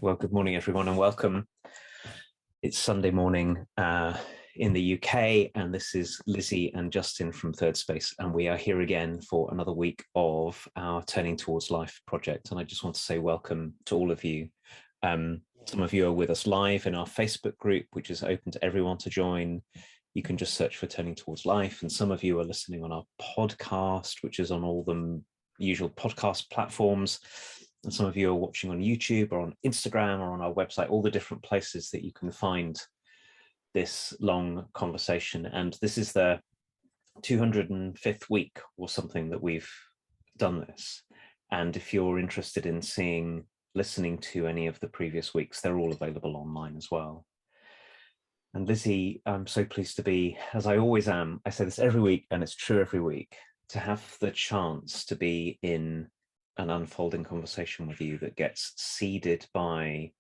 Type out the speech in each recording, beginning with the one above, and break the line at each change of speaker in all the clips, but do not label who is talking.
Well, good morning, everyone, and welcome. It's Sunday morning in the UK, and this is Lizzie and Justin from Thirdspace, and we are here again for another week of our Turning Towards Life project. And I just want to say welcome to all of you. Some of you are with us live in our Facebook group, which is open to everyone to join. You can just search for Turning Towards Life, and some of you are listening on our podcast, which is on all the usual podcast platforms. And some of you are watching on YouTube or on Instagram or on our website, all the different places that you can find this long conversation. And this is the 205th week or something that we've done this. And if you're interested in listening to any of the previous weeks, they're all available online as well. And Lizzie, I'm so pleased to be, as I always am, I say this every week and it's true every week, to have the chance to be in an unfolding conversation with you that gets seeded by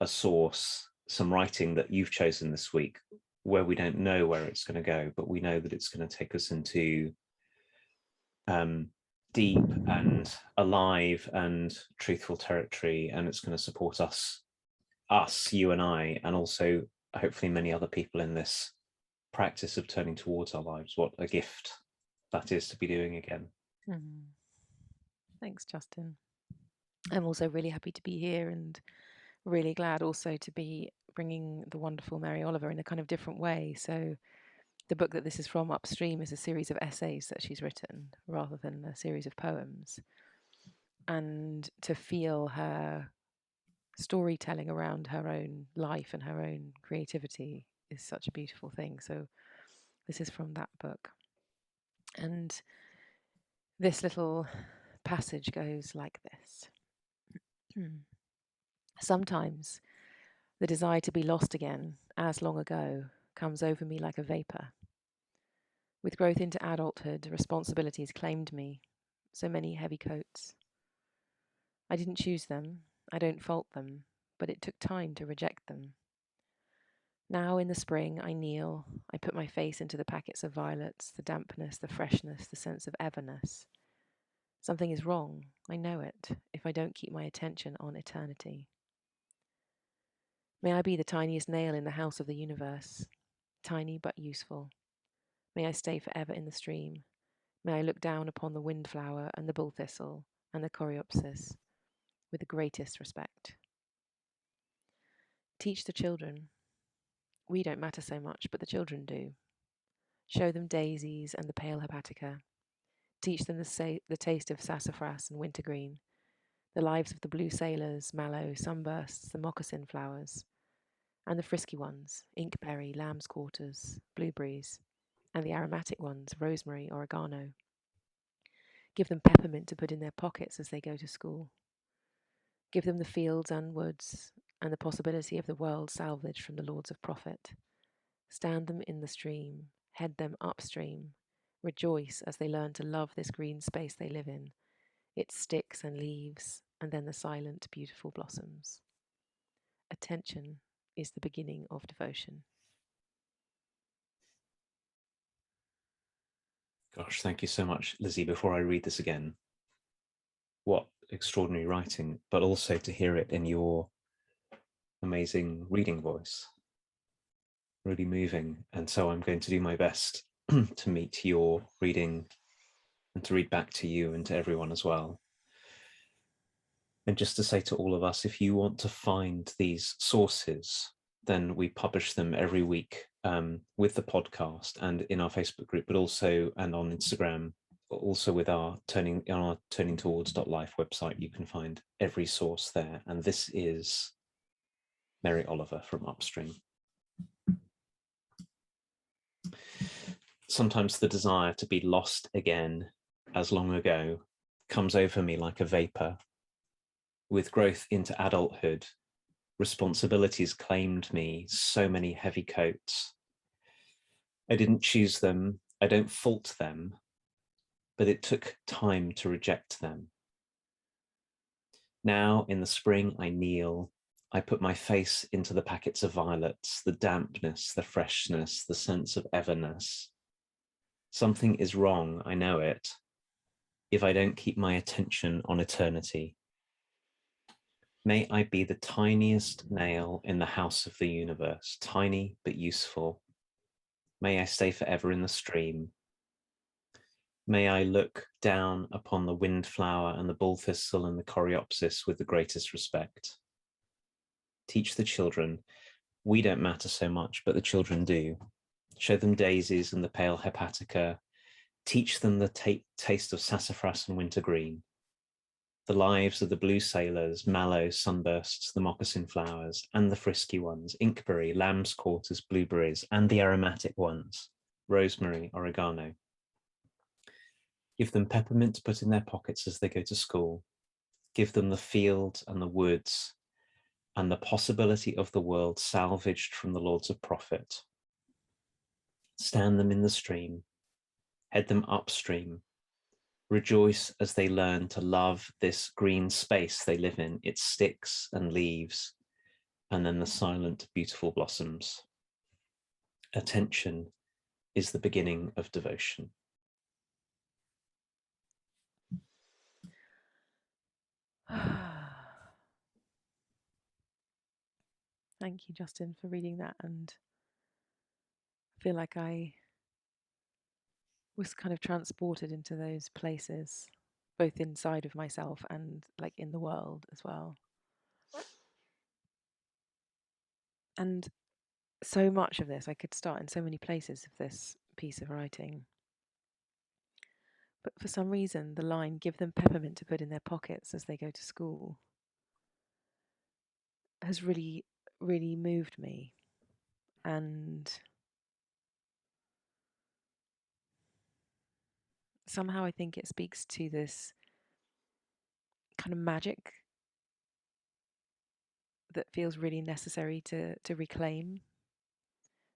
a source, some writing that you've chosen this week, where we don't know where it's going to go, but we know that it's going to take us into deep and alive and truthful territory, and it's going to support us, you and I, and also hopefully many other people in this practice of turning towards our lives. What a gift that is to be doing again.
Thanks, Justin. I'm also really happy to be here and really glad also to be bringing the wonderful Mary Oliver in a kind of different way. So the book that this is from, Upstream, is a series of essays that she's written rather than a series of poems. And to feel her storytelling around her own life and her own creativity is such a beautiful thing. So this is from that book. And this little passage goes like this. Sometimes the desire to be lost again, as long ago, comes over me like a vapor. With growth into adulthood, responsibilities claimed me, so many heavy coats. I didn't choose them, I don't fault them, but it took time to reject them. Now in the spring I kneel, I put my face into the packets of violets, the dampness, the freshness, the sense of ever-ness. Something is wrong, I know it, if I don't keep my attention on eternity. May I be the tiniest nail in the house of the universe, tiny but useful. May I stay forever in the stream. May I look down upon the windflower and the bull thistle and the coreopsis with the greatest respect. Teach the children. We don't matter so much, but the children do. Show them daisies and the pale hepatica. Teach them the taste of sassafras and wintergreen, the lives of the blue sailors, mallow, sunbursts, the moccasin flowers, and the frisky ones, inkberry, lamb's quarters, blueberries, and the aromatic ones, rosemary, oregano. Give them peppermint to put in their pockets as they go to school. Give them the fields and woods, and the possibility of the world salvaged from the lords of profit. Stand them in the stream, head them upstream, rejoice as they learn to love this green space they live in, its sticks and leaves, and then the silent, beautiful blossoms. Attention is the beginning of devotion.
Gosh, thank you so much, Lizzie. Before I read this again, what extraordinary writing, but also to hear it in your amazing reading voice. Really moving. And so I'm going to do my best to meet your reading and to read back to you and to everyone as well. And just to say to all of us, if you want to find these sources, then we publish them every week with the podcast and in our Facebook group, but also and on Instagram, also with our turning towards life website. You can find every source there. And this is Mary Oliver from Upstream. Sometimes the desire to be lost again, as long ago, comes over me like a vapor. With growth into adulthood, responsibilities claimed me, so many heavy coats. I didn't choose them, I don't fault them, but it took time to reject them. Now in the spring I kneel, I put my face into the packets of violets, the dampness, the freshness, the sense of ever-ness. Something is wrong, I know it, if I don't keep my attention on eternity. May I be the tiniest nail in the house of the universe, tiny but useful. May I stay forever in the stream. May I look down upon the windflower and the bull thistle and the coreopsis with the greatest respect. Teach the children. We don't matter so much, but the children do. Show them daisies and the pale hepatica. Teach them the taste of sassafras and wintergreen. The lives of the blue sailors, mallow, sunbursts, the moccasin flowers, and the frisky ones, inkberry, lamb's quarters, blueberries, and the aromatic ones, rosemary, oregano. Give them peppermint to put in their pockets as they go to school. Give them the fields and the woods and the possibility of the world salvaged from the lords of profit. Stand them in the stream, head them upstream, rejoice as they learn to love this green space they live in, its sticks and leaves, and then the silent, beautiful blossoms. Attention is the beginning of devotion.
Thank you, Justin, for reading that, and I feel like I was kind of transported into those places, both inside of myself and like in the world as well. And so much of this, I could start in so many places of this piece of writing. But for some reason, the line, give them peppermint to put in their pockets as they go to school, has really, really moved me. And somehow I think it speaks to this kind of magic that feels really necessary to reclaim.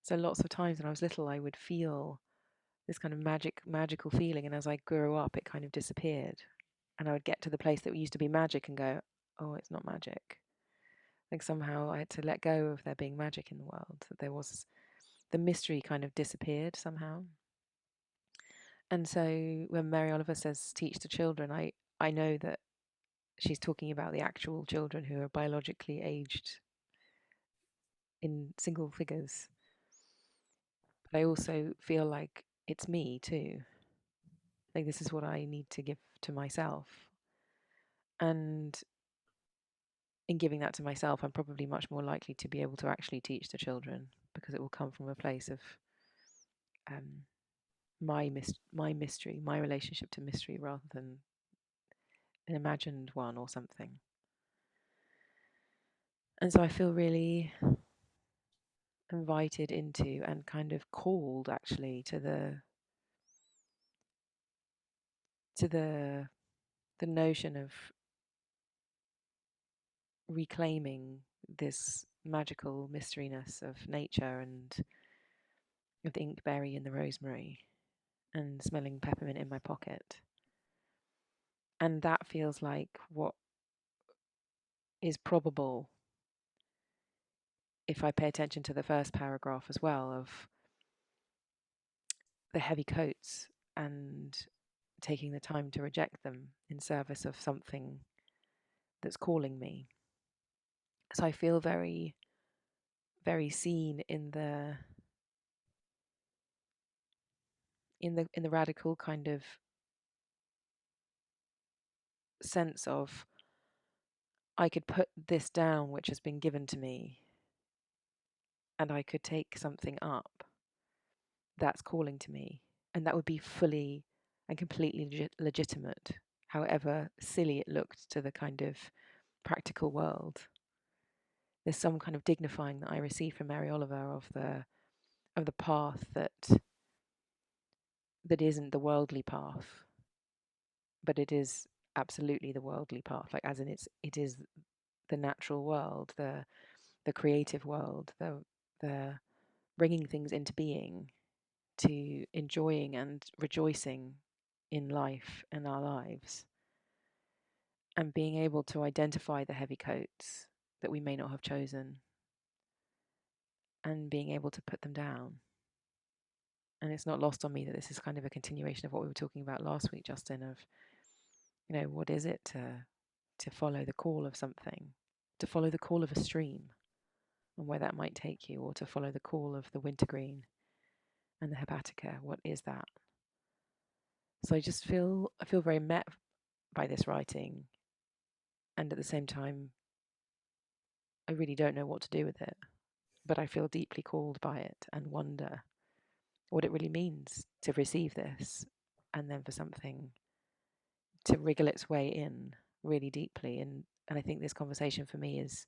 So lots of times when I was little, I would feel this kind of magical feeling, and as I grew up, it kind of disappeared. And I would get to the place that used to be magic and go, oh, it's not magic. Like somehow I had to let go of there being magic in the world, that there was the mystery kind of disappeared somehow. And so when Mary Oliver says teach the children, I know that she's talking about the actual children who are biologically aged in single figures. But I also feel like it's me too. Like this is what I need to give to myself. And in giving that to myself, I'm probably much more likely to be able to actually teach the children, because it will come from a place of my mystery, my relationship to mystery, rather than an imagined one or something. And so I feel really invited into and kind of called actually to the notion of reclaiming this magical mysteryness of nature and of the inkberry and the rosemary and smelling peppermint in my pocket. And that feels like what is probable if I pay attention to the first paragraph as well, of the heavy coats and taking the time to reject them in service of something that's calling me. So I feel very, very seen in the radical kind of sense of I could put this down which has been given to me, and I could take something up that's calling to me, and that would be fully and completely legitimate, however silly it looked to the kind of practical world. There's some kind of dignifying that I receive from Mary Oliver of the path that isn't the worldly path, but it is absolutely the worldly path. Like as in it is the natural world, the creative world, the bringing things into being, to enjoying and rejoicing in life and our lives, and being able to identify the heavy coats that we may not have chosen and being able to put them down. And it's not lost on me that this is kind of a continuation of what we were talking about last week, Justin, of, what is it to follow the call of something? to follow the call of a stream and where that might take you, or to follow the call of the wintergreen and the hepatica. What is that? So I feel very met by this writing, and at the same time, I really don't know what to do with it, but I feel deeply called by it and wonder what it really means to receive this, and then for something to wriggle its way in really deeply. And I think this conversation for me is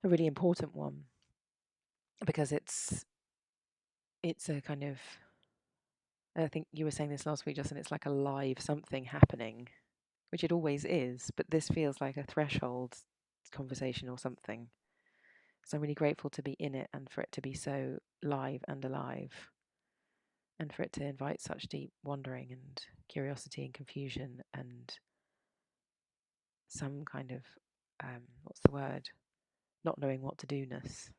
a really important one, because it's a kind of, I think you were saying this last week, Justin, it's like a live something happening, which it always is, but this feels like a threshold conversation or something. So I'm really grateful to be in it, and for it to be so live and alive, and for it to invite such deep wondering and curiosity and confusion and some kind of, what's the word? Not knowing what to do-ness.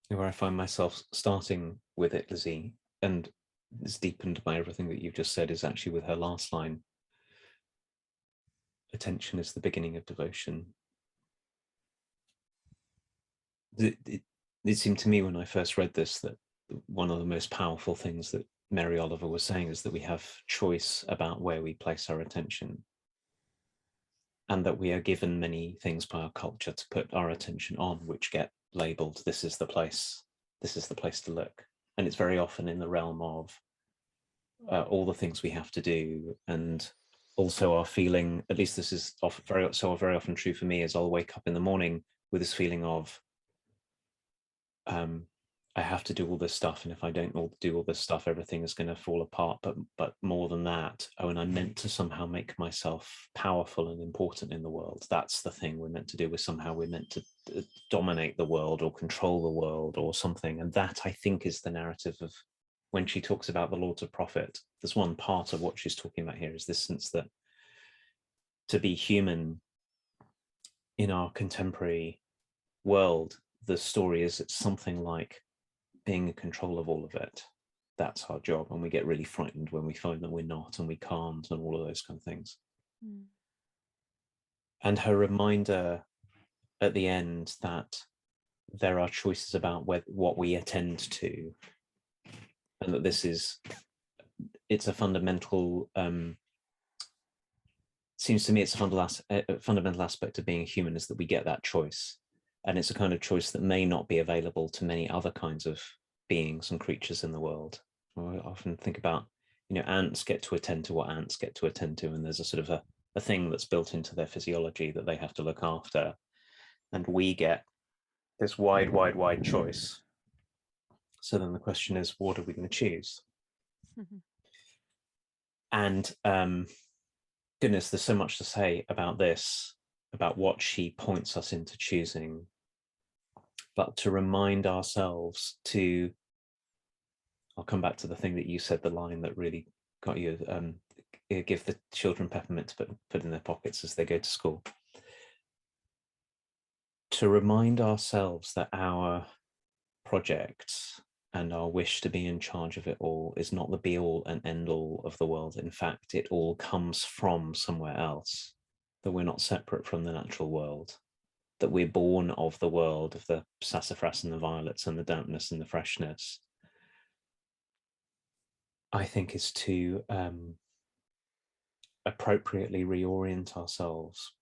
Where I find myself starting with it, Lizzie, and it's deepened by everything that you've just said, is actually with her last line. Attention is the beginning of devotion. It seemed to me when I first read this that one of the most powerful things that Mary Oliver was saying is that we have choice about where we place our attention, and that we are given many things by our culture to put our attention on, which get labeled, this is the place to look. And it's very often in the realm of all the things we have to do, and also our feeling, at least this is very often true for me, is I'll wake up in the morning with this feeling of I have to do all this stuff, and if I don't do all this stuff, everything is going to fall apart. But more than that, and I'm meant to somehow make myself powerful and important in the world. That's the thing we're meant to do. We're meant to dominate the world or control the world or something. And that, I think, is the narrative of when she talks about the Lords of Profit. There's one part of what she's talking about here is this sense that to be human in our contemporary world, the story is it's something like being in control of all of it. That's our job. And we get really frightened when we find that we're not, and we can't, and all of those kind of things. And her reminder at the end that there are choices about what we attend to, and that it's a fundamental, seems to me it's a fundamental aspect of being a human, is that we get that choice. And it's a kind of choice that may not be available to many other kinds of beings and creatures in the world. I often think about, ants get to attend to what ants get to attend to, and there's a sort of a thing that's built into their physiology that they have to look after. And we get this wide choice. So then the question is, what are we going to choose? And goodness, there's so much to say about this, about what she points us into choosing, but to remind ourselves to, I'll come back to the thing that you said, the line that really got you, give the children peppermint to put in their pockets as they go to school. To remind ourselves that our projects and our wish to be in charge of it all is not the be all and end all of the world. In fact, it all comes from somewhere else, that we're not separate from the natural world, that we're born of the world of the sassafras and the violets and the dampness and the freshness. I think is to appropriately reorient ourselves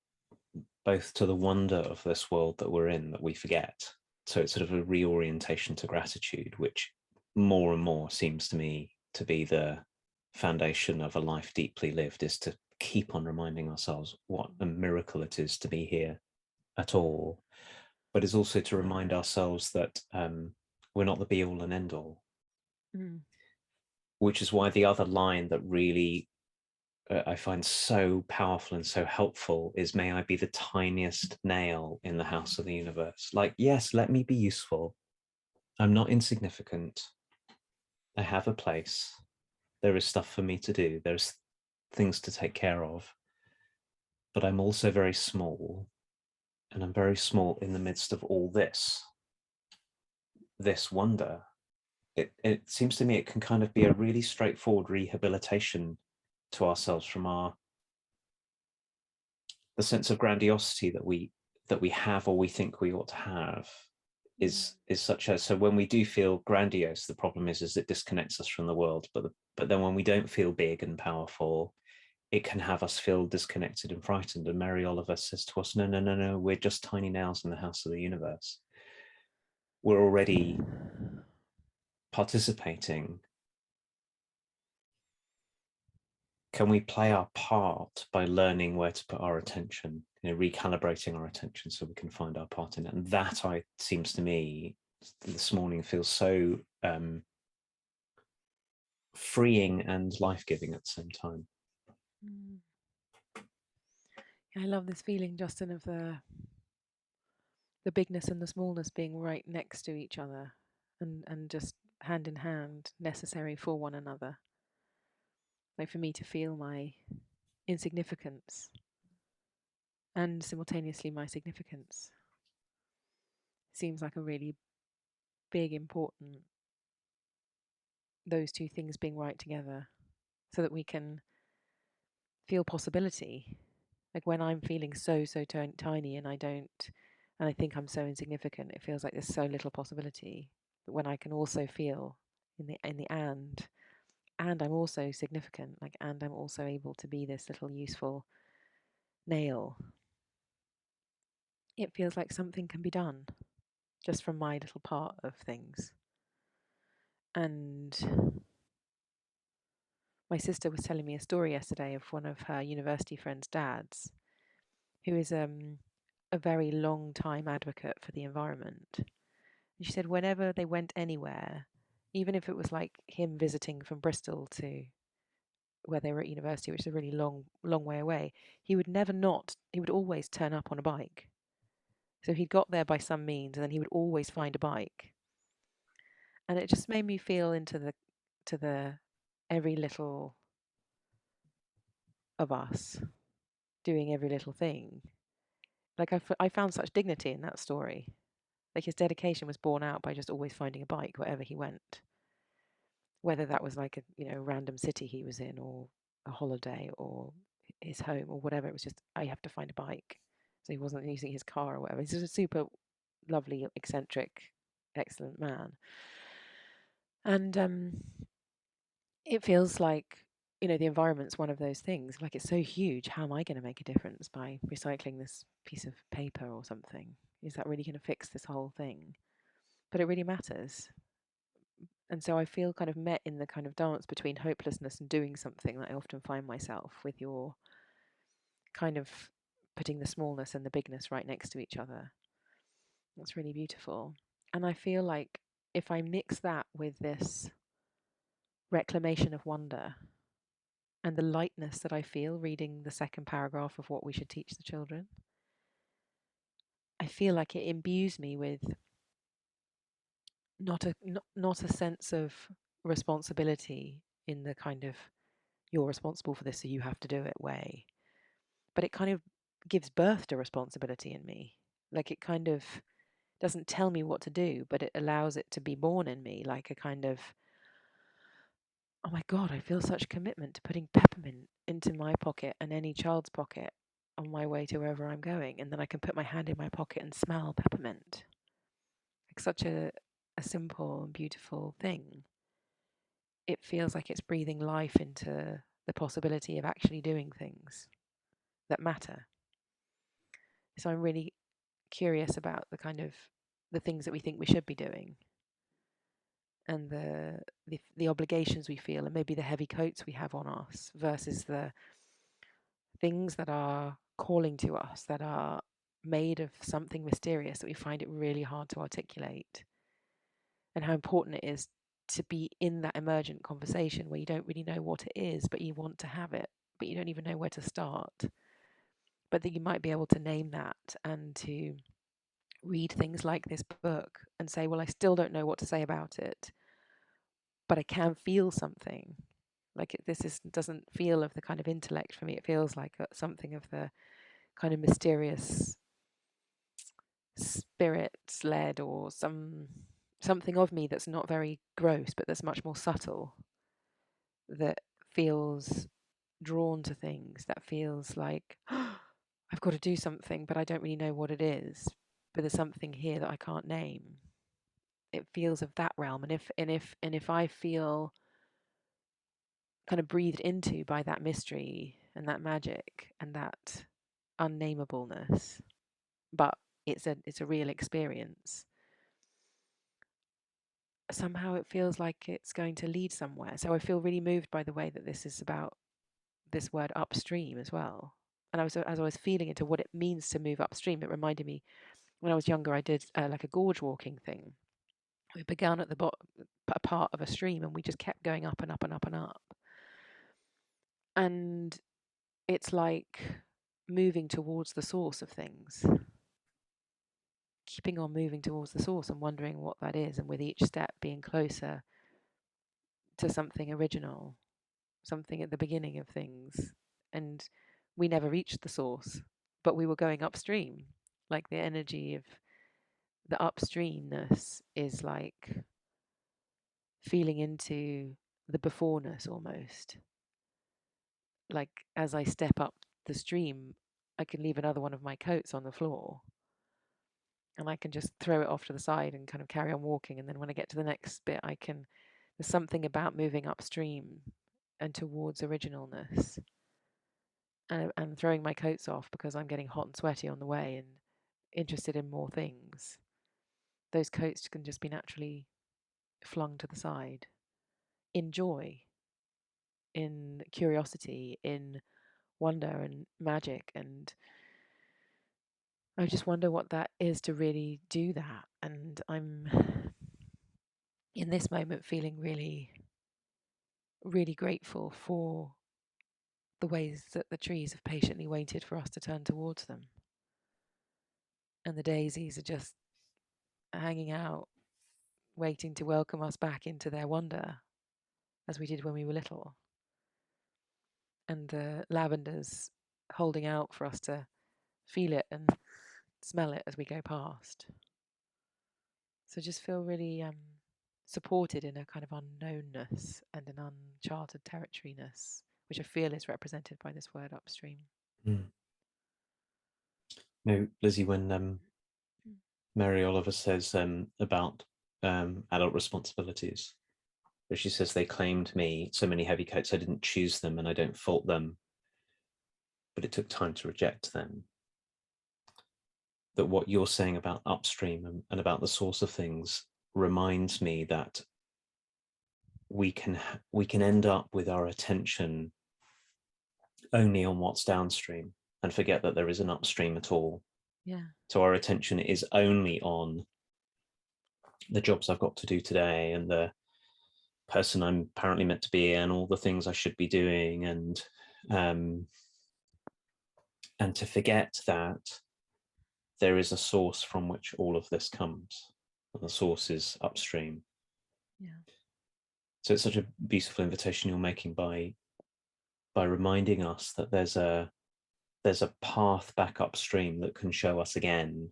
both to the wonder of this world that we're in, that we forget. So it's sort of a reorientation to gratitude, which more and more seems to me to be the foundation of a life deeply lived, is to keep on reminding ourselves what a miracle it is to be here at all. But it's also to remind ourselves that we're not the be all and end all. Which is why the other line that really I find so powerful and so helpful is, may I be the tiniest nail in the house of the universe. Like, yes, let me be useful. I'm not insignificant. I have a place. There is stuff for me to do. There's things to take care of. But I'm also very small. And I'm very small in the midst of all this wonder. It seems to me it can kind of be a really straightforward rehabilitation to ourselves from the sense of grandiosity that we have, or we think we ought to have, is such a, so when we do feel grandiose, the problem is it disconnects us from the world. But then when we don't feel big and powerful, it can have us feel disconnected and frightened. And Mary Oliver says to us, no, we're just tiny nails in the house of the universe. We're already participating. Can we play our part by learning where to put our attention, recalibrating our attention so we can find our part in it? And that, seems to me, this morning feels so freeing and life-giving at the same time.
I love this feeling, Justin, of the bigness and the smallness being right next to each other, and just hand in hand, necessary for one another. Like, for me to feel my insignificance and simultaneously my significance seems like a really big, important, those two things being right together, so that we can feel possibility. Like, when I'm feeling so tiny and I think I'm so insignificant, it feels like there's so little possibility. But when I can also feel in the and I'm also significant, like, and I'm also able to be this little useful nail, it feels like something can be done just from my little part of things. And my sister was telling me a story yesterday of one of her university friends' dads, who is a very long time advocate for the environment. And she said whenever they went anywhere, even if it was like him visiting from Bristol to where they were at university, which is a really long way away, he would always turn up on a bike. So he'd got there by some means, and then he would always find a bike. And it just made me feel into the every little of us doing every little thing. Like, I found such dignity in that story. Like, his dedication was borne out by just always finding a bike wherever he went, whether that was like a random city he was in, or a holiday, or his home, or whatever. It was just, I have to find a bike. So he wasn't using his car or whatever. He's just a super lovely, eccentric, excellent man. And it feels like, the environment's one of those things. Like, it's so huge. How am I going to make a difference by recycling this piece of paper or something? Is that really going to fix this whole thing? But it really matters. And so I feel kind of met in the kind of dance between hopelessness and doing something that I often find myself with your kind of putting the smallness and the bigness right next to each other. That's really beautiful. And I feel like if I mix that with this reclamation of wonder and the lightness that I feel reading the second paragraph of what we should teach the children, I feel like it imbues me with not a sense of responsibility in the kind of, you're responsible for this so you have to do it way, but it kind of gives birth to responsibility in me. Like, it kind of doesn't tell me what to do, but it allows it to be born in me, like a kind of, oh my God, I feel such commitment to putting peppermint into my pocket and any child's pocket on my way to wherever I'm going. And then I can put my hand in my pocket and smell peppermint. Like, such a simple and beautiful thing. It feels like it's breathing life into the possibility of actually doing things that matter. So I'm really curious about the kind of the things that we think we should be doing, and the obligations we feel, and maybe the heavy coats we have on us, versus the things that are calling to us, that are made of something mysterious that we find it really hard to articulate, and how important it is to be in that emergent conversation where you don't really know what it is, but you want to have it, but you don't even know where to start, but that you might be able to name that, and to read things like this book and say, well, I still don't know what to say about it, but I can feel something. Like, doesn't feel of the kind of intellect for me. It feels like something of the kind of mysterious spirits led, or something of me that's not very gross, but that's much more subtle, that feels drawn to things, that feels like I've got to do something, but I don't really know what it is. But there's something here that I can't name. It feels of that realm, and if I feel kind of breathed into by that mystery and that magic and that unnamableness, but it's a real experience. Somehow it feels like it's going to lead somewhere. So I feel really moved by the way that this is about this word upstream as well. And as I was feeling into what it means to move upstream, it reminded me when I was younger, I did like a gorge walking thing. We began at the bottom, a part of a stream, and we just kept going up and up and up and up. And it's like moving towards the source of things, keeping on moving towards the source and wondering what that is, and with each step being closer to something original, something at the beginning of things. And we never reached the source, but we were going upstream. Like the energy of the upstreamness is like feeling into the beforeness almost. Like as I step up the stream, I can leave another one of my coats on the floor and I can just throw it off to the side and kind of carry on walking. And then when I get to the next bit, there's something about moving upstream and towards originalness, and throwing my coats off because I'm getting hot and sweaty on the way and interested in more things. Those coats can just be naturally flung to the side in joy, in curiosity, in wonder and magic. And I just wonder what that is to really do that. And I'm in this moment feeling really, really grateful for the ways that the trees have patiently waited for us to turn towards them. And the daisies are just hanging out, waiting to welcome us back into their wonder as we did when we were little. And the lavenders holding out for us to feel it and smell it as we go past. So just feel really supported in a kind of unknownness and an uncharted territoryness, which I feel is represented by this word upstream.
No, Lizzie, when Mary Oliver says about adult responsibilities, where she says they claimed me so many heavy coats, I didn't choose them and I don't fault them, but it took time to reject them. That what you're saying about upstream and about the source of things reminds me that we can end up with our attention only on what's downstream and forget that there is an upstream at all.
Yeah.
So our attention is only on the jobs I've got to do today and the person I'm apparently meant to be and all the things I should be doing, and to forget that there is a source from which all of this comes, and the source is upstream.
Yeah.
So it's such a beautiful invitation you're making by reminding us that there's a path back upstream that can show us again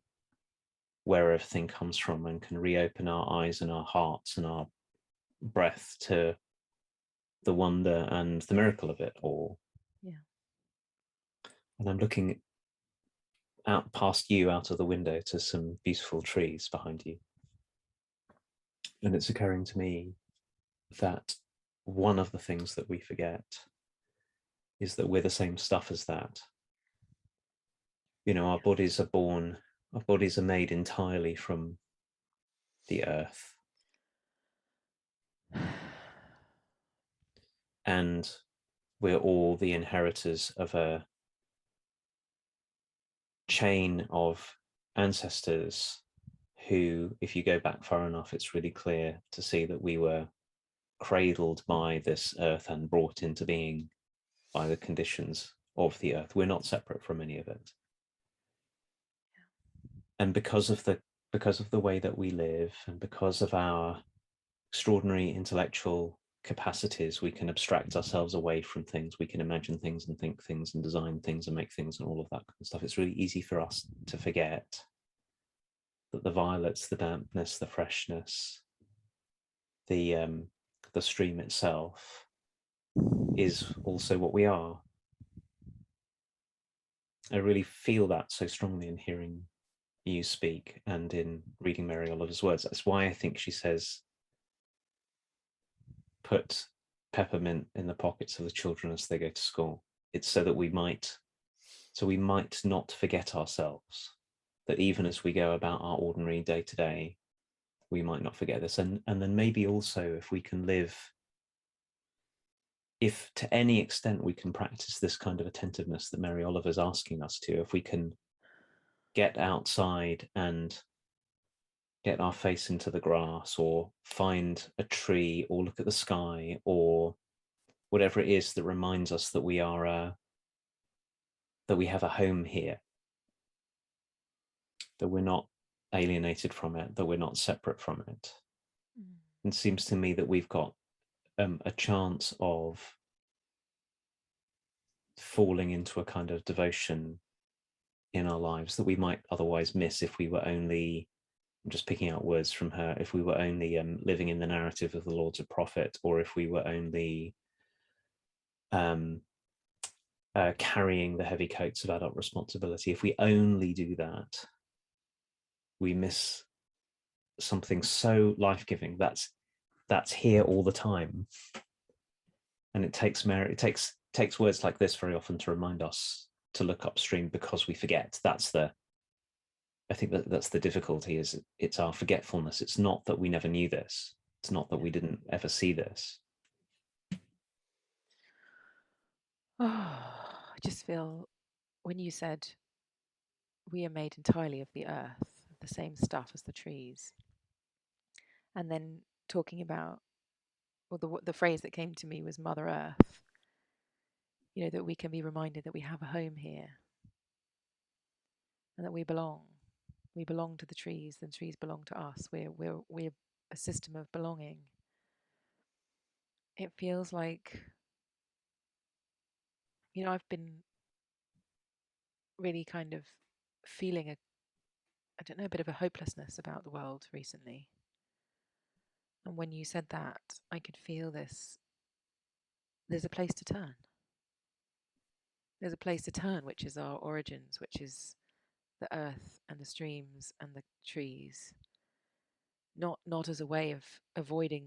where everything comes from and can reopen our eyes and our hearts and our breath to the wonder and the miracle of it all.
Yeah.
And I'm looking out past you out of the window to some beautiful trees behind you. And it's occurring to me that one of the things that we forget is that we're the same stuff as that. You know, our bodies are made entirely from the earth. And we're all the inheritors of a chain of ancestors who, if you go back far enough, it's really clear to see that we were cradled by this earth and brought into being by the conditions of the earth. We're not separate from any of it. And because of the way that we live and because of our extraordinary intellectual capacities, we can abstract ourselves away from things. We can imagine things and think things and design things and make things and all of that kind of stuff. It's really easy for us to forget that the violets, the dampness, the freshness, the stream itself is also what we are. I really feel that so strongly in hearing you speak and in reading Mary Oliver's words. That's why I think she says, put peppermint in the pockets of the children as they go to school. It's so that we might not forget ourselves, that even as we go about our ordinary day to day, we might not forget this. And then maybe also if we can live, if to any extent we can practice this kind of attentiveness that Mary Oliver's asking us to, if we can get outside and get our face into the grass or find a tree or look at the sky or whatever it is that reminds us that we are that we have a home here, that we're not alienated from it, that we're not separate from it. It seems to me that we've got a chance of falling into a kind of devotion in our lives that we might otherwise miss if we were only, I'm just picking out words from her, if we were only living in the narrative of the Lord's a prophet, or if we were only carrying the heavy coats of adult responsibility. If we only do that, we miss something so life-giving that's here all the time. And it takes words like this very often to remind us to look upstream, because we forget. I think that's the difficulty, is it's our forgetfulness. It's not that we never knew this. It's not that we didn't ever see this.
Oh, I just feel when you said we are made entirely of the earth, the same stuff as the trees, and then talking about, well, the phrase that came to me was Mother Earth, that we can be reminded that we have a home here and that we belong. We belong to the trees, and trees belong to us. We're a system of belonging. It feels like, I've been really kind of feeling a bit of a hopelessness about the world recently. And when you said that, I could feel this. There's a place to turn. There's a place to turn, which is our origins, which is the earth and the streams and the trees. Not as a way of avoiding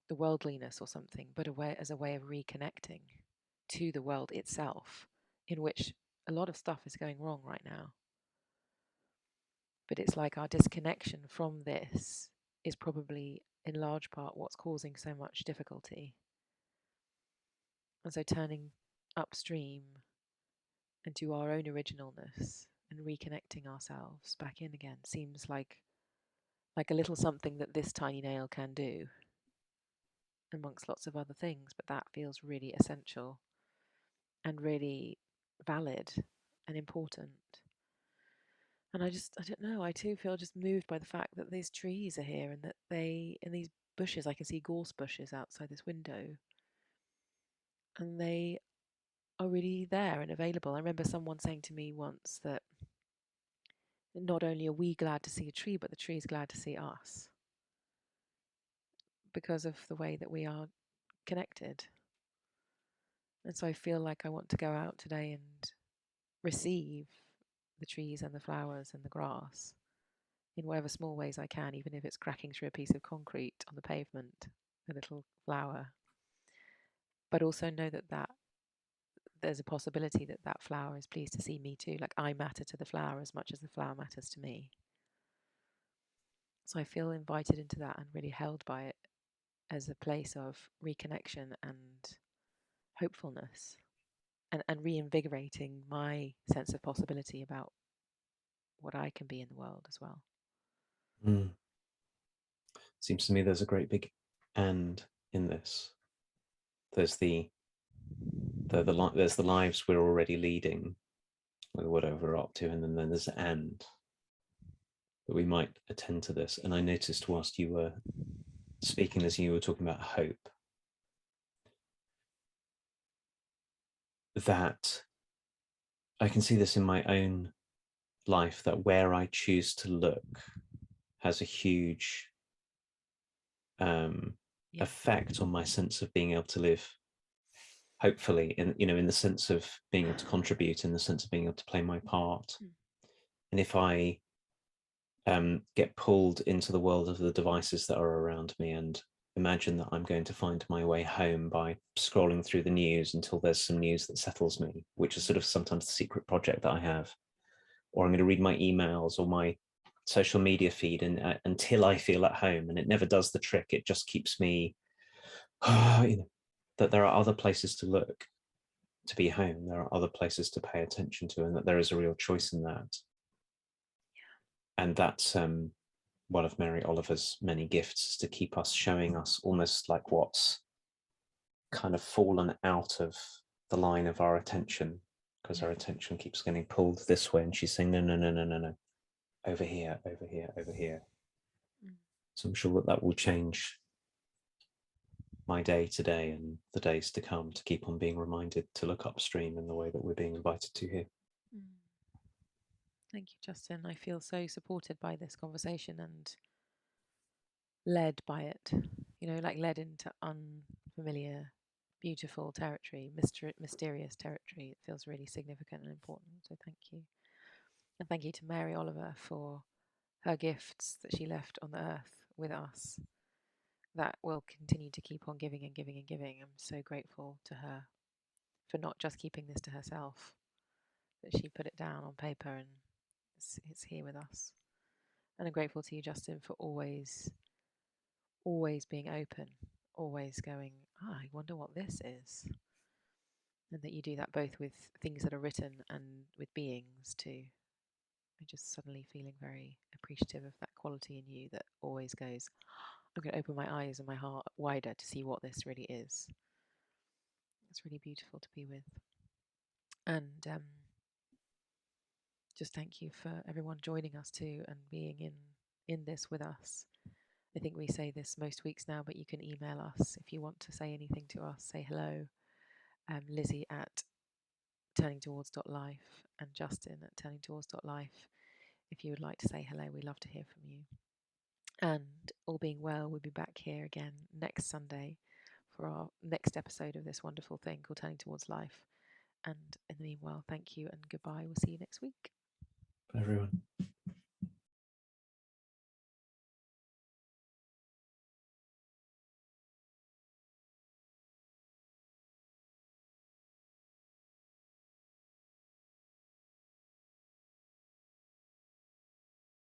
the worldliness or something, but as a way of reconnecting to the world itself, in which a lot of stuff is going wrong right now. But it's like our disconnection from this is probably in large part what's causing so much difficulty. And so turning upstream and to our own originalness and reconnecting ourselves back in again seems like a little something that this tiny nail can do, amongst lots of other things, but that feels really essential and really valid and important. And I don't know, I too feel just moved by the fact that these trees are here, and that in these bushes, I can see gorse bushes outside this window, and they are really there and available. I remember someone saying to me once that not only are we glad to see a tree, but the tree is glad to see us, because of the way that we are connected. And so I feel like I want to go out today and receive the trees and the flowers and the grass in whatever small ways I can, even if it's cracking through a piece of concrete on the pavement, a little flower. But also know that there's a possibility that that flower is pleased to see me too. Like I matter to the flower as much as the flower matters to me. So I feel invited into that and really held by it as a place of reconnection and hopefulness, and reinvigorating my sense of possibility about what I can be in the world as well.
Seems to me there's a great big and in this. There's there's the lives we're already leading with whatever we're up to, and then there's and that we might attend to this. And I noticed whilst you were speaking, as you were talking about hope, that I can see this in my own life, that where I choose to look has a huge effect on my sense of being able to live hopefully, in the sense of being able to contribute, in the sense of being able to play my part. And if I get pulled into the world of the devices that are around me and imagine that I'm going to find my way home by scrolling through the news until there's some news that settles me, which is sort of sometimes the secret project that I have, or I'm going to read my emails or my social media feed and until I feel at home, and it never does the trick. It just keeps me that there are other places to look to be home. There are other places to pay attention to, and that there is a real choice in that. And that's one of Mary Oliver's many gifts, is to keep us, showing us almost like what's kind of fallen out of the line of our attention, because our attention keeps getting pulled this way, and she's saying, no, no, no, no, no, no, over here, over here, over here. So I'm sure that will change my day today and the days to come, to keep on being reminded to look upstream in the way that we're being invited to here.
Thank you, Justin. I feel so supported by this conversation and led by it, like led into unfamiliar, beautiful territory, mysterious territory. It feels really significant and important. So thank you. And thank you to Mary Oliver for her gifts that she left on the earth with us, that will continue to keep on giving and giving and giving. I'm so grateful to her for not just keeping this to herself, that she put it down on paper and it's here with us. And I'm grateful to you, Justin, for always being open, always going, I wonder what this is. And that you do that both with things that are written and with beings too. I'm just suddenly feeling very appreciative of that quality in you that always goes, I'm going to open my eyes and my heart wider to see what this really is. It's really beautiful to be with. And just thank you for everyone joining us too and being in this with us. I think we say this most weeks now, but you can email us if you want to say anything to us. Say hello. Lizzie at turningtowards.life and Justin at turningtowards.life. If you would like to say hello, we love to hear from you. And all being well, we'll be back here again next Sunday for our next episode of this wonderful thing called Turning Towards Life. And in the meanwhile, thank you and goodbye. We'll see you next week.
Bye, everyone.